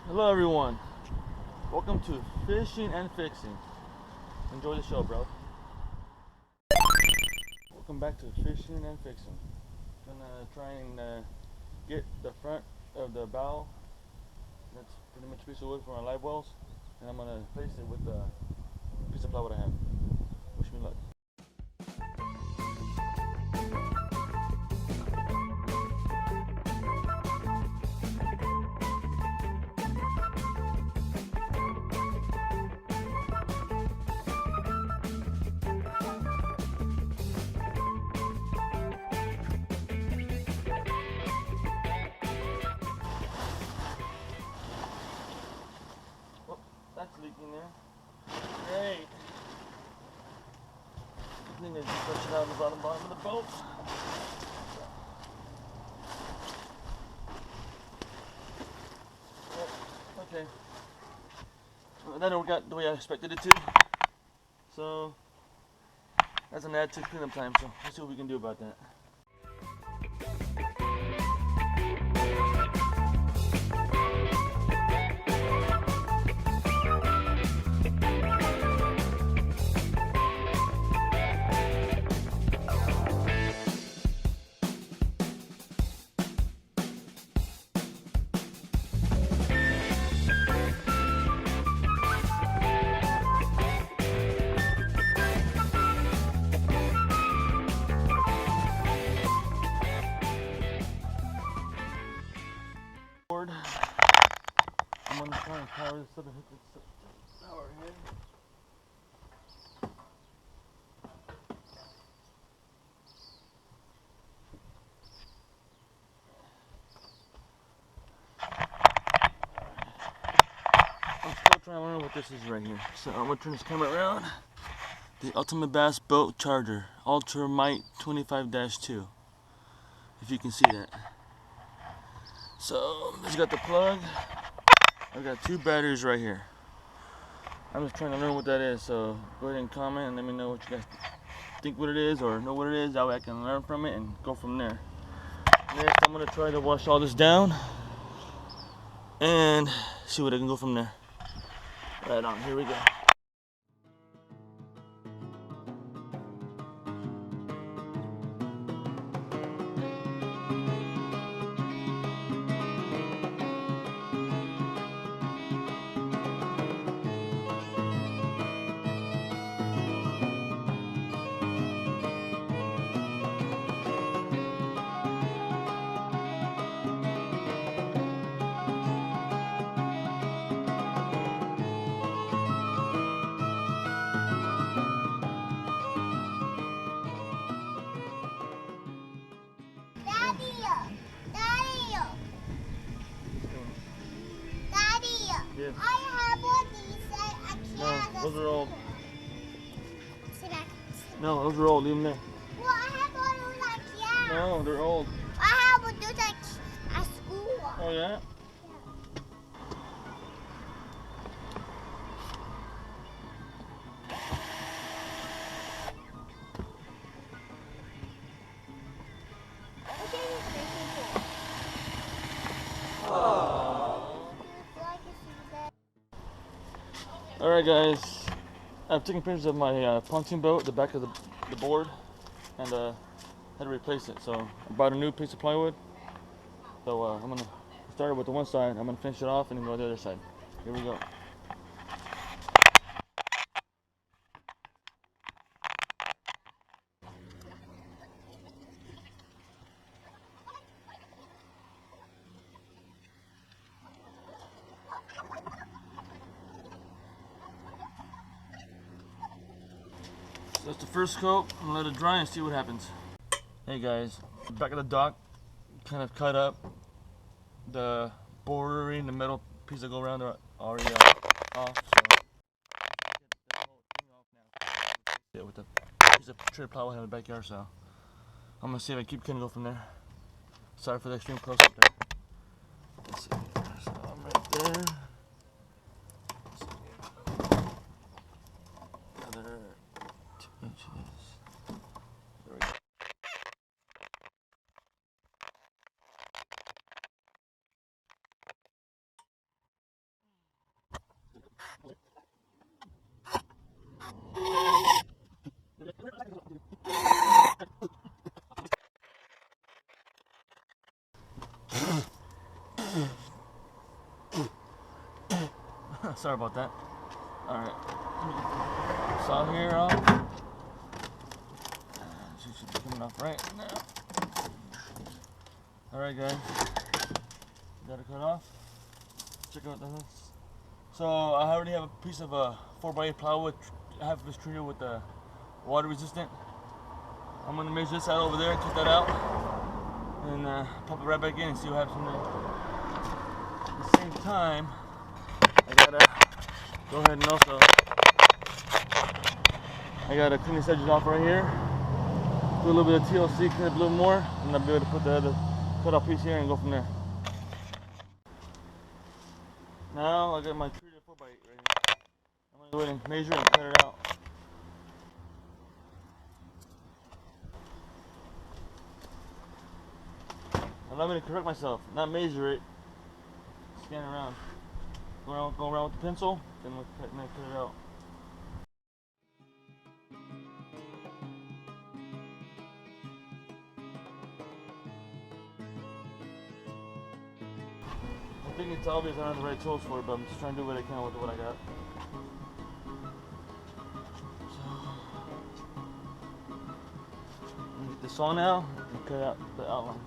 Hello everyone, welcome to Fishin N Fixin. Enjoy the show, bro. Welcome back to Fishin N Fixin. Gonna try and get the front of the bow. That's pretty much a piece of wood for my live wells, and I'm gonna place it with the piece of plywood I have. Wish me luck. That's leaking there. Great. I think I just push it out of the bottom of the boat. Oh, okay. Well, that worked out the way I expected it to. So that's an add to cleanup time. So let's see what we can do about that. I'm gonna try and power this up and hook this power head. I'm still trying to learn what this is right here. So I'm gonna turn this camera around. The Ultimate Bass Boat Charger, Ultra Might 25-2. If you can see that. So it's got the plug. I've got two batteries right here. I'm just trying to learn what that is, so go ahead and comment and let me know what you guys think what it is or know what it is. That way I can learn from it and go from there. Next, I'm gonna try to wash all this down and see what I can go from there. Right on, here we go. Yes. I have one these. No, those are old. Sit back. No, those are old. Leave them there. Well, I have one like yeah. No, they're old. I have one those like at school. Oh yeah? Alright guys, I've taken pictures of my pontoon boat, the back of the board, and had to replace it. So I bought a new piece of plywood. So I'm going to start with the one side, I'm going to finish it off and then go to the other side. Here we go. So that's the first coat. I'm gonna let it dry and see what happens. Hey guys, the back of the dock kind of cut up. The bordering, the metal piece that go around are already off. So get the whole thing off now. Yeah, with the piece of trade plywood in the backyard. So I'm gonna see if I keep gonna go from there. Sorry for the extreme close up there. Let's see. So I'm right there. Another 2 inches. There we go. Sorry about that. Alright. Saw here off. She should be coming off right now. Alright guys. Got it cut off. Check out this. So I already have a piece of 4x8 plywood. Half of it's treated with water resistant. I'm gonna measure this out over there, cut that out, and pop it right back in and see what happens from there. At the same time, I gotta go ahead and also clean these edges off right here. Do a little bit of TLC, clean it a little more, and I'll be able to put the other cut off piece here and go from there. Now I got my treated 4x8 right here. I'm gonna go ahead and measure and cut it out. Allow me to correct myself, not measure it. Scan around. Go around with the pencil, then we'll cut it out. I think it's obvious I don't have the right tools for it, but I'm just trying to do what I can with what I got. So, I'm gonna get the saw now and cut out the outline.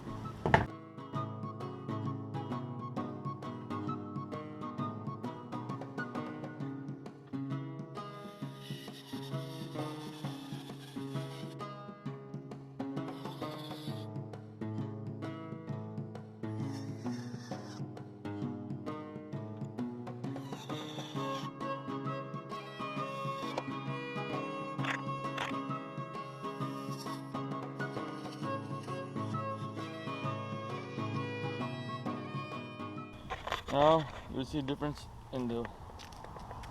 Now you'll see a difference in the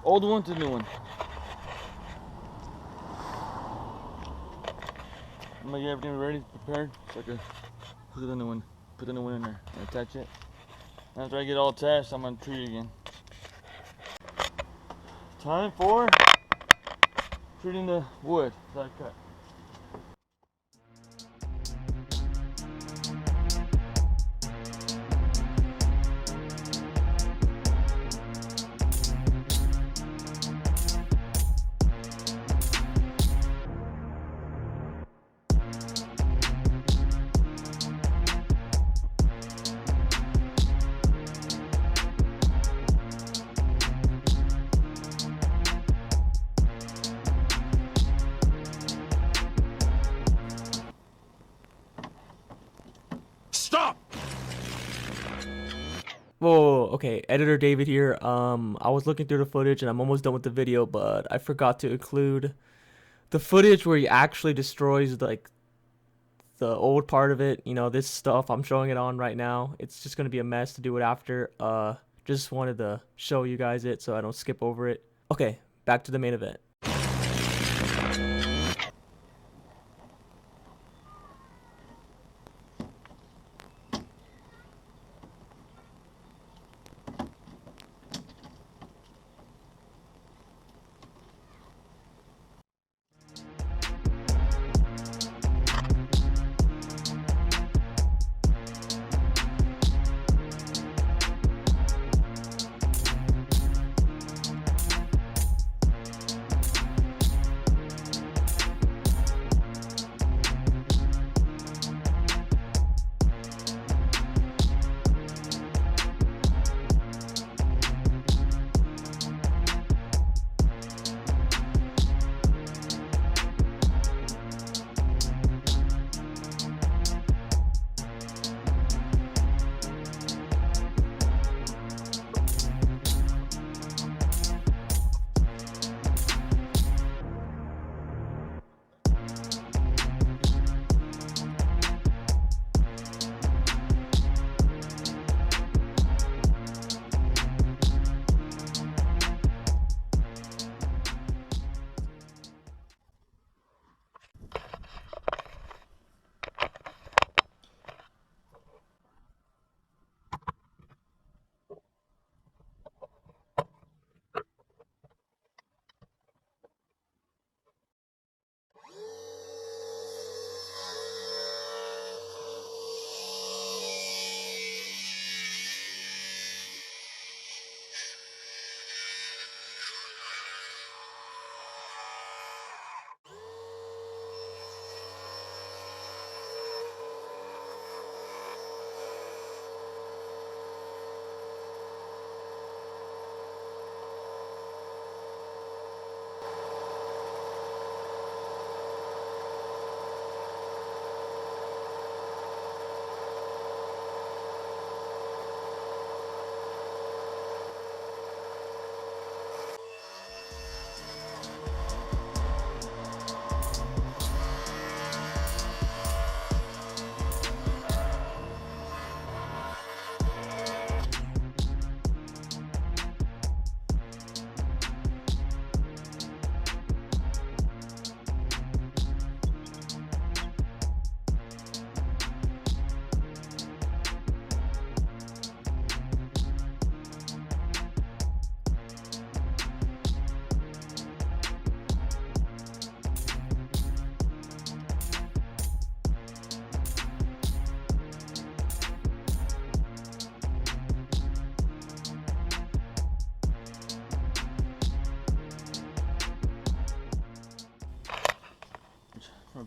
old one to the new one. I'm gonna get everything ready, prepared, so I can hook the new one, put the new one in there, and attach it. And after I get all attached, I'm gonna treat it again. Time for treating the wood that I cut. Stop! Whoa, okay, editor David here. I was looking through the footage and I'm almost done with the video, but I forgot to include the footage where he actually destroys like the old part of it. You know, this stuff I'm showing it on right now. It's just gonna be a mess to do it after. Just wanted to show you guys it so I don't skip over it. Okay, back to the main event.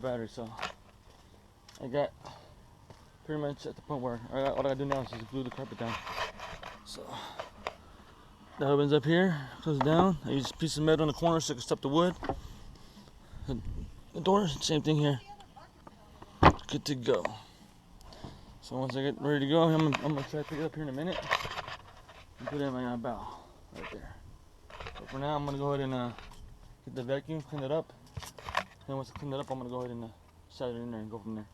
battery, so I got pretty much at the point where all I gotta do now is just glue the carpet down. So that opens up here, close it down. I use a piece of metal in the corner so I can stop the wood. The door, same thing here. Good to go. So once I get ready to go, I'm gonna try to pick it up here in a minute and put it in my bow right there. But for now, I'm gonna go ahead and get the vacuum, clean it up. And once I clean it up, I'm gonna go ahead and set it in there and go from there.